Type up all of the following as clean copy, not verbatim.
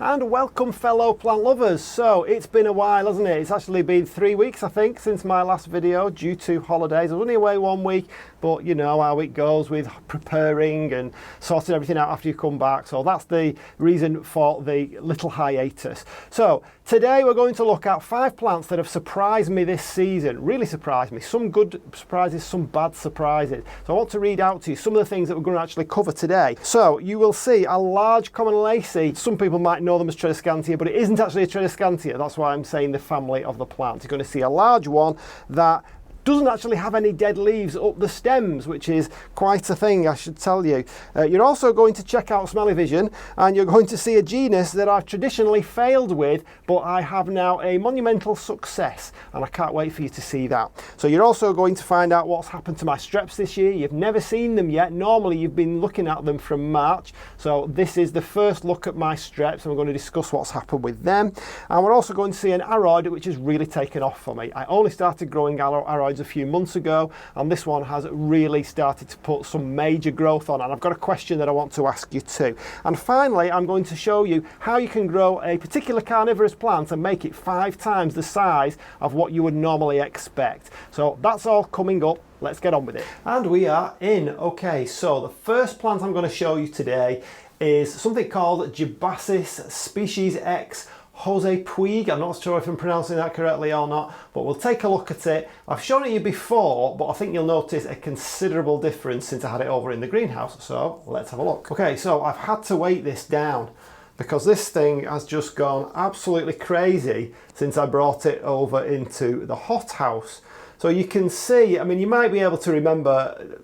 And welcome fellow plant lovers. So it's been a while, hasn't it? It's actually been 3 weeks I think since my last video due to holidays. I was only away 1 week, but you know how it goes with preparing and sorting everything out after you come back. So that's the reason for the little hiatus. So today we're going to look at 5 plants that have surprised me this season, really surprised me. Some good surprises, some bad surprises. So I want to read out to you some of the things that we're going to actually cover today. So you will see a large common lacy. Some people might know them as Tradescantia, but it isn't actually a Tradescantia. That's why I'm saying the family of the plant. You're going to see a large one that doesn't actually have any dead leaves up the stems, which is quite a thing, I should tell you. You're also going to check out Smell-O-Vision, and you're going to see a genus that I've traditionally failed with, but I have now a monumental success, and I can't wait for you to see that. So you're also going to find out what's happened to my streps this year. You've never seen them yet. Normally you've been looking at them from March, so this is the first look at my streps, and we're going to discuss what's happened with them. And we're also going to see an aroid which has really taken off for me. I only started growing aroids a few months ago, and this one has really started to put some major growth on, and I've got a question that I want to ask you too. And finally, I'm going to show you how you can grow a particular carnivorous plant and make it 5 times the size of what you would normally expect. So that's all coming up. Let's get on with it. And we are in. Okay, so the first plant I'm going to show you today is something called Gibasis species X puig. I'm not sure if I'm pronouncing that correctly or not, but we'll take a look at it. I've shown it you before, but I think you'll notice a considerable difference since I had it over in the greenhouse. So let's have a look. Okay, so I've had to weight this down because this thing has just gone absolutely crazy since I brought it over into the hothouse. So you can see, I mean, you might be able to remember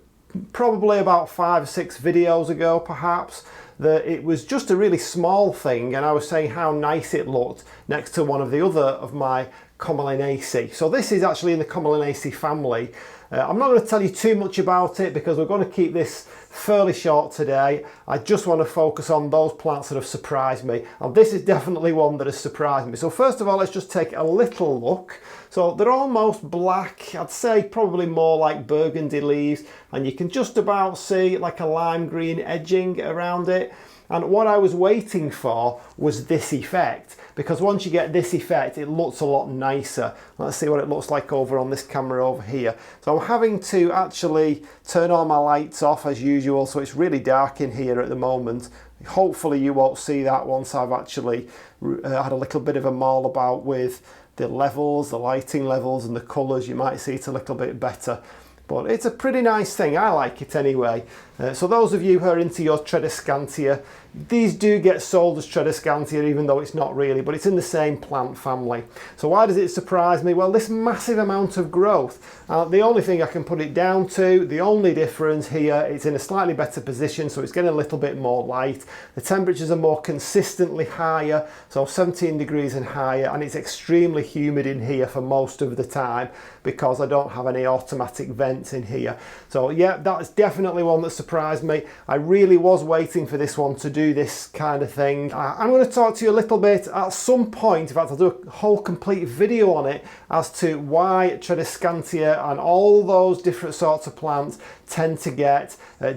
probably about 5 or 6 videos ago perhaps, that it was just a really small thing, and I was saying how nice it looked next to one of the other of my Commelinaceae. So this is actually in the Commelinaceae family. I'm not going to tell you too much about it because we're going to keep this fairly short today. I just want to focus on those plants that have surprised me, and this is definitely one that has surprised me. So first of all, let's just take a little look. So they're almost black, I'd say probably more like burgundy leaves, and you can just about see like a lime green edging around it. And what I was waiting for was this effect, because once you get this effect, it looks a lot nicer. Let's see what it looks like over on this camera over here. So I'm having to actually turn all my lights off as usual, so it's really dark in here at the moment. Hopefully you won't see that once I've actually had a little bit of a maul about with the levels, the lighting levels and the colours. You might see it a little bit better. But it's a pretty nice thing, I like it anyway. So those of you who are into your Tradescantia, these do get sold as Tradescantia even though it's not really, but it's in the same plant family. So why does it surprise me? Well, this massive amount of growth. The only thing I can put it down to, the only difference here, it's in a slightly better position, so it's getting a little bit more light. The temperatures are more consistently higher, so 17 degrees and higher, and it's extremely humid in here for most of the time because I don't have any automatic vents in here. So yeah, that's definitely one that surprised me. I really was waiting for this one to do this kind of thing. I'm going to talk to you a little bit at some point, in fact I'll do a whole complete video on it, as to why Tradescantia and all those different sorts of plants tend to get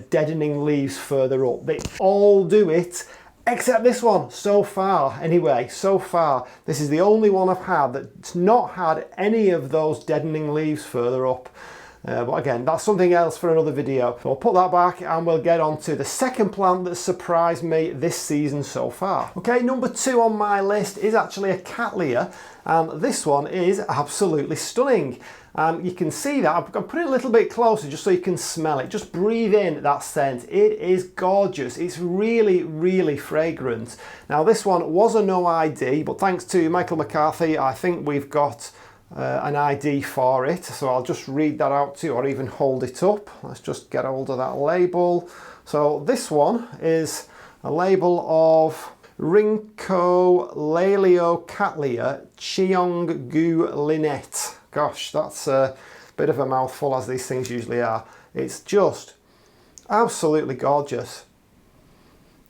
deadening leaves further up. They all do it, except this one, so far anyway, so far. This is the only one I've had that's not had any of those deadening leaves further up. But again, that's something else for another video. So we'll put that back and we'll get on to the second plant that surprised me this season so far. Okay, number 2 on my list is actually a Cattleya, and this one is absolutely stunning. And you can see that, I'm putting it a little bit closer just so you can smell it. Just breathe in that scent. It is gorgeous. It's really, really fragrant. Now this one was a no ID, but thanks to Michael McCarthy, I think we've got an ID for it. So I'll just read that out to you, or even hold it up. Let's just get hold of that label. So this one is a label of Rhyncholaleo Cattleya Cheonggu Linnet. Gosh, that's a bit of a mouthful, as these things usually are. It's just absolutely gorgeous.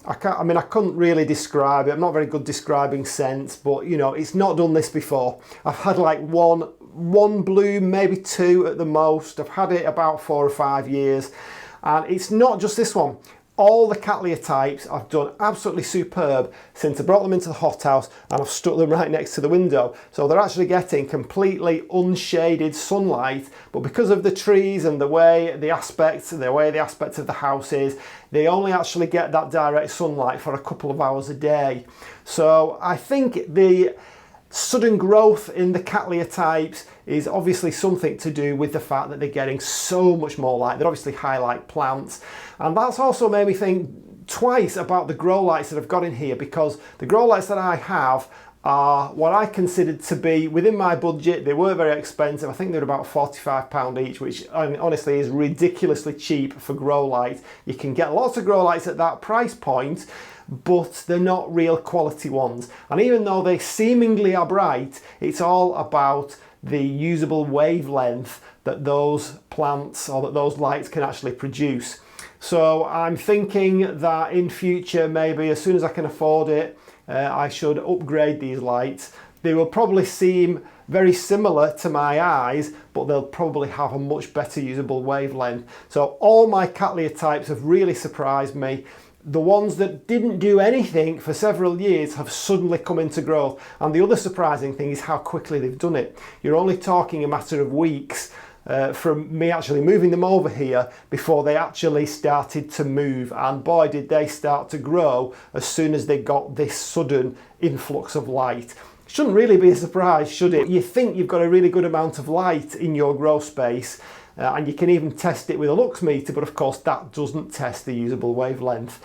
I couldn't really describe it. I'm not very good describing scents, but you know, it's not done this before. I've had like one bloom, maybe 2 at the most. I've had it about 4 or 5 years, and it's not just this one. all the Cattleya types have done absolutely superb since I brought them into the hothouse and I've stuck them right next to the window. So they're actually getting completely unshaded sunlight, but because of the trees and the way the aspect of the house is, they only actually get that direct sunlight for a couple of hours a day. So I think the sudden growth in the Cattleya types is obviously something to do with the fact that they're getting so much more light. They're obviously highlight plants, and that's also made me think twice about the grow lights that I've got in here, because the grow lights that I have are what I considered to be within my budget. They weren't very expensive. I think they're about £45 each, which honestly is ridiculously cheap for grow lights. You can get lots of grow lights at that price point, but they're not real quality ones. And even though they seemingly are bright, it's all about the usable wavelength that those plants or that those lights can actually produce. So I'm thinking that in future, maybe as soon as I can afford it, I should upgrade these lights. They will probably seem very similar to my eyes, but they'll probably have a much better usable wavelength. So all my Cattleya types have really surprised me. The ones that didn't do anything for several years have suddenly come into growth. And the other surprising thing is how quickly they've done it. You're only talking a matter of weeks from me actually moving them over here before they actually started to move, and boy did they start to grow as soon as they got this sudden influx of light. Shouldn't really be a surprise, should it? You think you've got a really good amount of light in your grow space, and you can even test it with a lux meter, but of course that doesn't test the usable wavelength.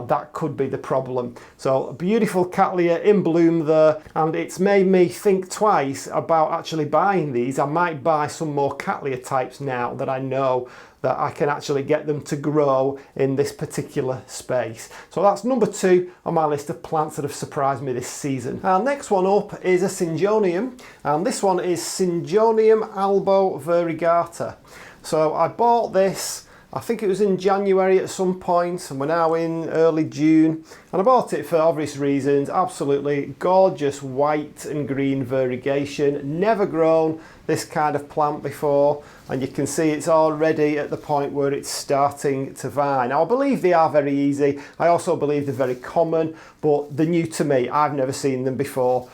That could be the problem. So a beautiful Cattleya in bloom there, and it's made me think twice about actually buying these. I might buy some more Cattleya types now that I know that I can actually get them to grow in this particular space. So that's number 2 on my list of plants that have surprised me this season. Our next one up is a Syngonium, and this one is Syngonium albo variegata. So I bought this, I think it was in January at some point, and we're now in early June, and I bought it for obvious reasons. Absolutely gorgeous white and green variegation. Never grown this kind of plant before, and you can see it's already at the point where it's starting to vine. Now I believe they are very easy. I also believe they're very common, but they're new to me. I've never seen them before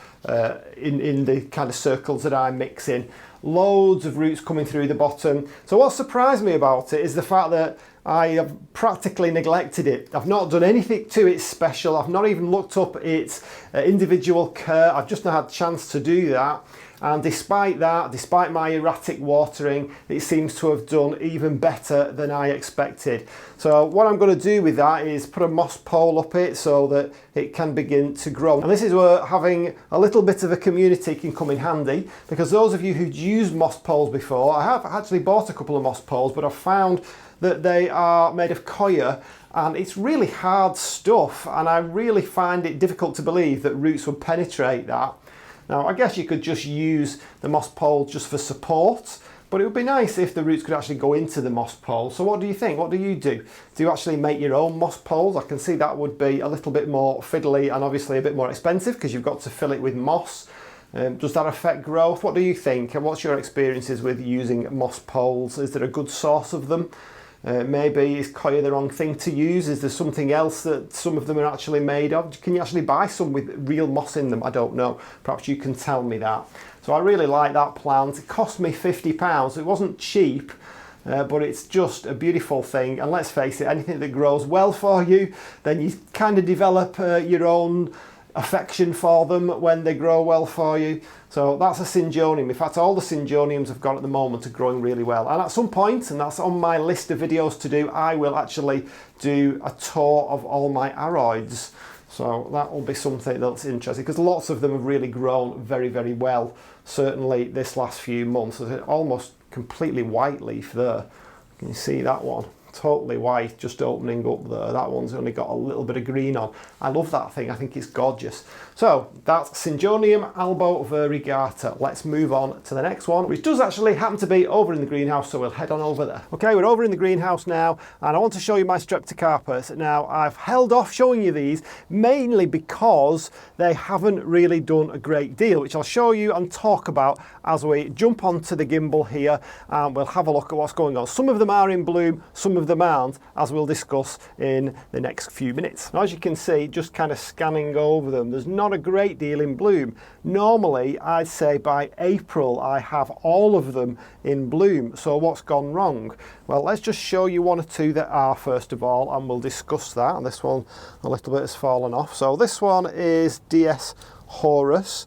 in the kind of circles that I mix in. Loads of roots coming through the bottom. So what surprised me about it is the fact that I have practically neglected it. I've not done anything to it special. I've not even looked up its individual care. I've just not had a chance to do that. And despite that, despite my erratic watering, it seems to have done even better than I expected. So what I'm going to do with that is put a moss pole up it so that it can begin to grow. And this is where having a little bit of a community can come in handy, because those of you who've used moss poles before, I have actually bought a couple of moss poles, but I've found that they are made of coir, and it's really hard stuff, and I really find it difficult to believe that roots would penetrate that. Now I guess you could just use the moss pole just for support, but it would be nice if the roots could actually go into the moss pole. So what do you think? What do you do? Do you actually make your own moss poles? I can see that would be a little bit more fiddly and obviously a bit more expensive because you've got to fill it with moss. Does that affect growth? What do you think? And what's your experiences with using moss poles? Is there a good source of them? Maybe is coir the wrong thing to use? Is there something else that some of them are actually made of? Can you actually buy some with real moss in them? I don't know. Perhaps you can tell me that. So I really like that plant. It cost me £50. It wasn't cheap, but it's just a beautiful thing. And let's face it, anything that grows well for you, then you kind of develop your own affection for them when they grow well for you. So that's a Syngonium. In fact, all the Syngoniums I've got at the moment are growing really well. And at some point, and that's on my list of videos to do, I will actually do a tour of all my aroids. So that will be something that's interesting, because lots of them have really grown very, very well. Certainly this last few months. There's an almost completely white leaf there. Can you see that one? Totally white, just opening up there. That one's only got a little bit of green on. I love that thing. I think it's gorgeous. So that's Syngonium albo variegata. Let's move on to the next one, which does actually happen to be over in the greenhouse, so we'll head on over there. Okay, we're over in the greenhouse now, and I want to show you my Streptocarpus. Now, I've held off showing you these mainly because they haven't really done a great deal, which I'll show you and talk about as we jump onto the gimbal here, and we'll have a look at what's going on. Some of them are in bloom, some of of them aren't, as we'll discuss in the next few minutes. Now, as you can see, just kind of scanning over them, there's not a great deal in bloom. Normally, I'd say by April, I have all of them in bloom. So what's gone wrong? Well, let's just show you one or two that are first of all, and we'll discuss that. And this one, a little bit has fallen off. So this one is DS Horus.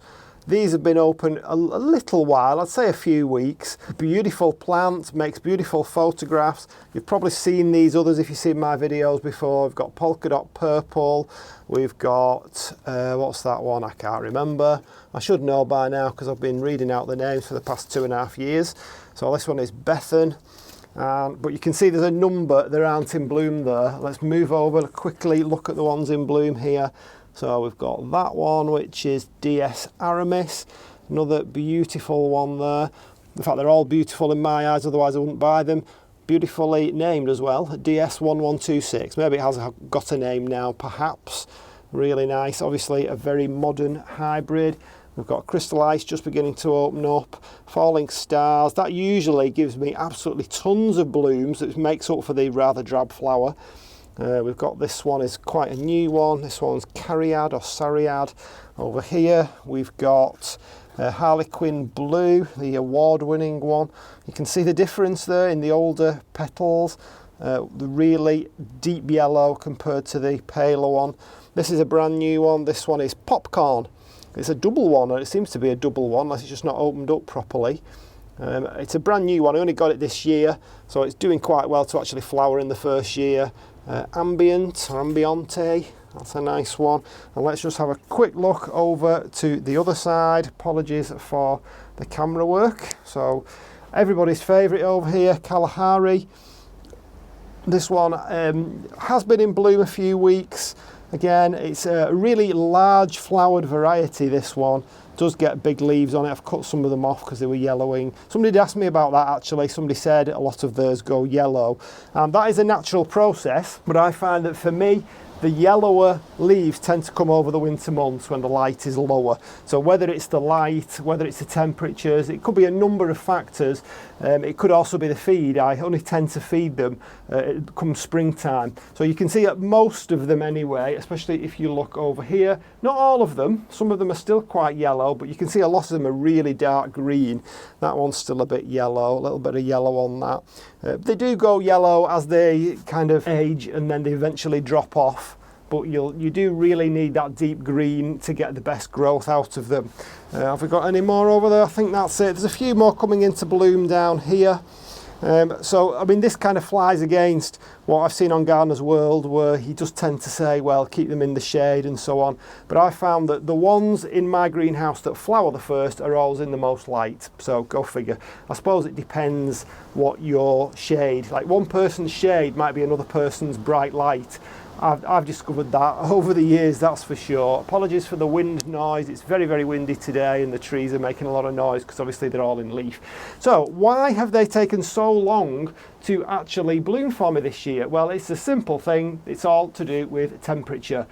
These have been open a little while, I'd say a few weeks. Beautiful plant, makes beautiful photographs. You've probably seen these others if you've seen my videos before. We've got polka dot purple. We've got, what's that one? I can't remember. I should know by now because I've been reading out the names for the past 2.5 years. So this one is Bethan. But you can see there's a number that aren't in bloom there. Let's move over quickly, look at the ones in bloom here. So we've got that one, which is DS Aramis, another beautiful one there. In fact, they're all beautiful in my eyes, otherwise I wouldn't buy them. Beautifully named as well, DS1126. Maybe it has got a name now, perhaps. Really nice, obviously a very modern hybrid. We've got crystal ice just beginning to open up, falling stars. That usually gives me absolutely tons of blooms, that makes up for the rather drab flower. We've got this one is quite a new one. This one's Cariad or Sariad. Over here we've got Harlequin Blue, the award-winning one. You can see the difference there in the older petals, the really deep yellow compared to the paler one. This is a brand new one. This one is Popcorn. It's a double one, or it seems to be a double one, unless it's just not opened up properly. It's a brand new one. I only got it this year, so it's doing quite well to actually flower in the first year. Ambient or Ambiente, that's a nice one. And let's just have a quick look over to the other side. Apologies for the camera work. So everybody's favourite over here, Kalahari. This one has been in bloom a few weeks. Again, it's a really large flowered variety, this one. Does get big leaves on it. I've cut some of them off because they were yellowing. Somebody did ask me about that actually. Somebody said a lot of theirs go yellow. And that is a natural process, but I find that for me, the yellower leaves tend to come over the winter months when the light is lower. So whether it's the light, whether it's the temperatures, it could be a number of factors. It could also be the feed. I only tend to feed them come springtime. So you can see that most of them anyway, especially if you look over here, not all of them, some of them are still quite yellow, but you can see a lot of them are really dark green. That one's still a bit yellow, a little bit of yellow on that. They do go yellow as they kind of age and then they eventually drop off. But you do really need that deep green to get the best growth out of them. Have we got any more over there? I think that's it. There's a few more coming into bloom down here. So, I mean, this kind of flies against what I've seen on Gardener's World, where he does tend to say, well, keep them in the shade and so on. But I found that the ones in my greenhouse that flower the first are always in the most light. So go figure. I suppose it depends what your shade, like one person's shade might be another person's bright light. I've discovered that over the years, that's for sure. Apologies for the wind noise. It's very, very windy today and the trees are making a lot of noise because obviously they're all in leaf. So why have they taken so long to actually bloom for me this year? Well, it's a simple thing. It's all to do with temperature.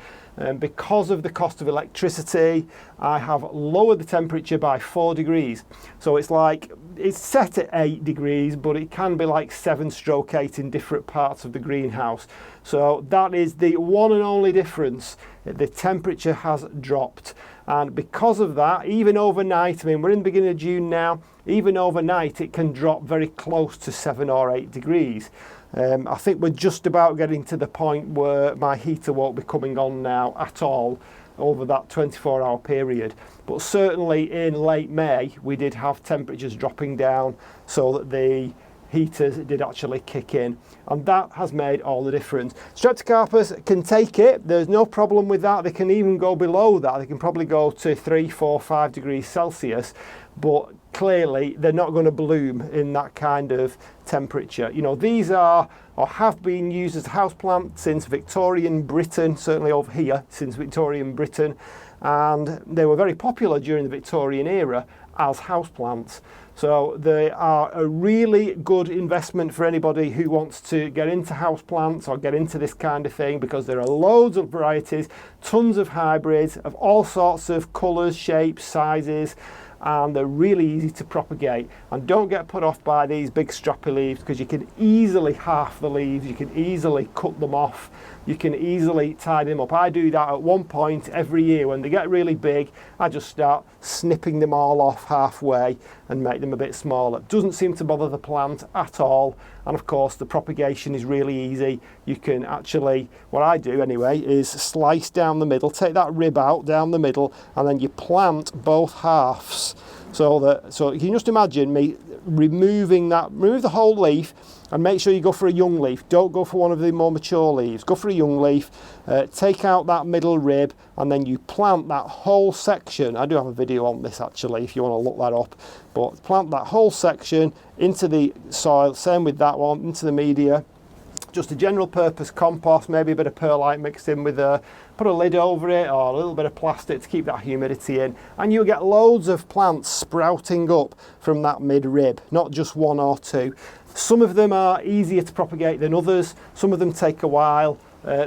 Because of the cost of electricity, I have lowered the temperature by 4 degrees. So it's like, it's set at 8 degrees, but it can be like 7/8 in different parts of the greenhouse. So that is the one and only difference. The temperature has dropped. And because of that, even overnight, I mean, we're in the beginning of June now, even overnight, it can drop very close to 7 or 8 degrees. I think we're just about getting to the point where my heater won't be coming on now at all over that 24-hour period. But certainly in late May, we did have temperatures dropping down so that the heaters did actually kick in, and that has made all the difference. Streptocarpus can take it, there's no problem with that. They can even go below that. They can probably go to 3, 4, 5 degrees Celsius, but clearly they're not going to bloom in that kind of temperature. You know, these are or have been used as a houseplant since Victorian Britain, certainly over here since Victorian Britain, and they were very popular during the Victorian era as houseplants. So they are a really good investment for anybody who wants to get into houseplants or get into this kind of thing, because there are loads of varieties, tons of hybrids of all sorts of colours, shapes, sizes, and they're really easy to propagate. And don't get put off by these big strappy leaves, because you can easily half the leaves, you can easily cut them off, you can easily tie them up. I do that at one point every year. When they get really big, I just start snipping them all off halfway and make them a bit smaller. It doesn't seem to bother the plant at all, and of course the propagation is really easy. You can actually, what I do anyway, is slice down the middle, take that rib out down the middle, and then you plant both halves. So you can just imagine me removing that, remove the whole leaf, and make sure you go for a young leaf. Don't go for one of the more mature leaves. Go for a young leaf, take out that middle rib, and then you plant that whole section. I do have a video on this actually if you want to look that up. But plant that whole section into the soil, same with that one, into the media. Just a general purpose compost, maybe a bit of perlite mixed in with put a lid over it, or a little bit of plastic to keep that humidity in, and you'll get loads of plants sprouting up from that mid rib, not just one or two. Some of them are easier to propagate than others, some of them take a while,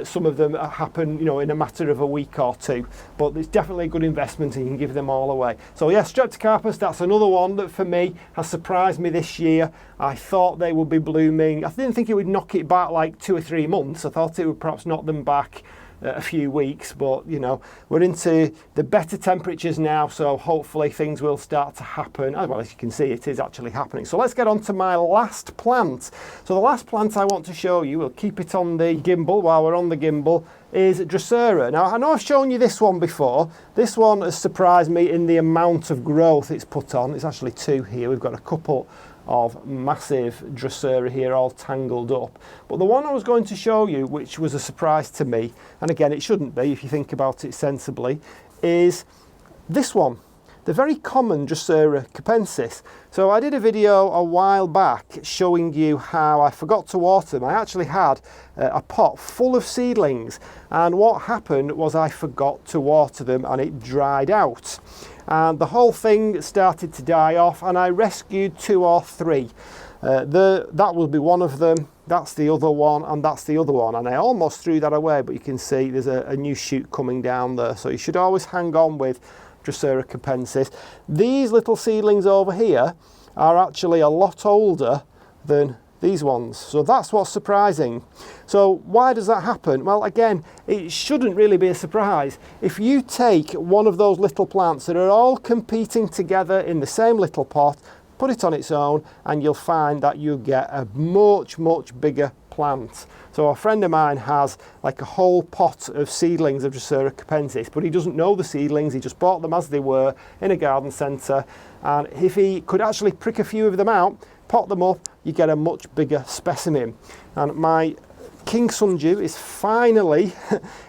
some of them happen, in a matter of a week or two, but it's definitely a good investment and you can give them all away. So yeah, Streptocarpus, that's another one that for me has surprised me this year. I thought they would be blooming. I didn't think it would knock it back like 2 or 3 months. I thought it would perhaps knock them back a few weeks, but we're into the better temperatures now, so hopefully things will start to happen. Well, as you can see, it is actually happening. So let's get on to my last plant. So the last plant I want to show you, we'll keep it on the gimbal while we're on the gimbal, is Drosera. Now, I know I've shown you this one before. This one has surprised me in the amount of growth it's put on. It's actually 2 here. We've got a couple of massive Drosera here all tangled up. But the one I was going to show you, which was a surprise to me, and again it shouldn't be if you think about it sensibly, is this one, the very common Drosera capensis. So I did a video a while back showing you how I forgot to water them. I actually had a pot full of seedlings, and what happened was I forgot to water them and it dried out. And the whole thing started to die off, and I rescued 2 or 3. That will be one of them, that's the other one, and that's the other one. And I almost threw that away, but you can see there's a new shoot coming down there. So you should always hang on with Drosera capensis. These little seedlings over here are actually a lot older than these ones, so that's what's surprising. So why does that happen? Well, again, it shouldn't really be a surprise. If you take one of those little plants that are all competing together in the same little pot, put it on its own, and you'll find that you get a much bigger plant. So a friend of mine has like a whole pot of seedlings of Drosera capensis, but he doesn't know the seedlings. He just bought them as they were in a garden centre, and if he could actually prick a few of them out, pot them up, you get a much bigger specimen. And my King Sundew is finally,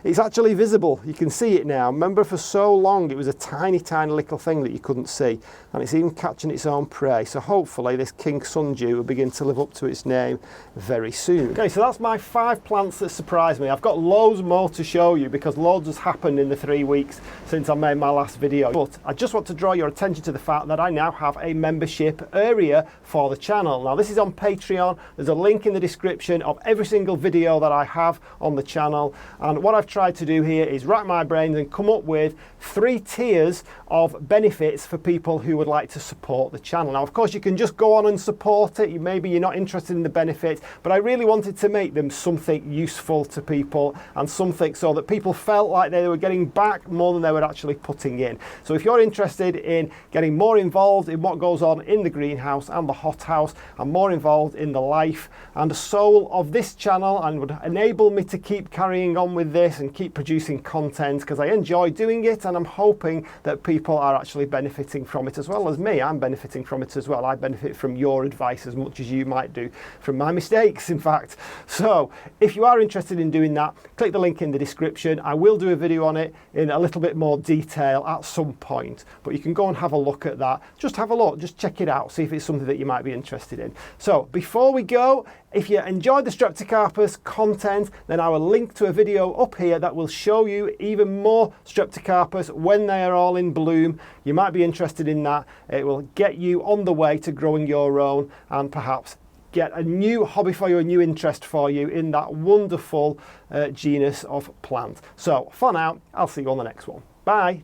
it's actually visible. You can see it now. Remember, for so long it was a tiny little thing that you couldn't see, and it's even catching its own prey. So hopefully this King Sundew will begin to live up to its name very soon. Okay, so that's my 5 plants that surprised me. I've got loads more to show you because loads has happened in the 3 weeks since I made my last video. But I just want to draw your attention to the fact that I now have a membership area for the channel. Now this is on Patreon. There's a link in the description of every single video that I have on the channel, and what I've tried to do here is rack my brains and come up with 3 tiers of benefits for people who would like to support the channel. Now of course you can just go on and support it, maybe you're not interested in the benefits, but I really wanted to make them something useful to people and something so that people felt like they were getting back more than they were actually putting in. So if you're interested in getting more involved in what goes on in the greenhouse and the hothouse, and more involved in the life and soul of this channel, and would enable me to keep carrying on with this and keep producing content because I enjoy doing it, and I'm hoping that people are actually benefiting from it as well as me. I'm benefiting from it as well. I benefit from your advice as much as you might do from my mistakes, in fact. So if you are interested in doing that, click the link in the description. I will do a video on it in a little bit more detail at some point, but you can go and have a look at that. Just have a look, just check it out, see if it's something that you might be interested in. So before we go, if you enjoyed the Streptocarpus content, then I will link to a video up here that will show you even more Streptocarpus when they are all in bloom. You might be interested in that. It will get you on the way to growing your own and perhaps get a new hobby for you, a new interest for you in that wonderful genus of plant. So for now, I'll see you on the next one. Bye.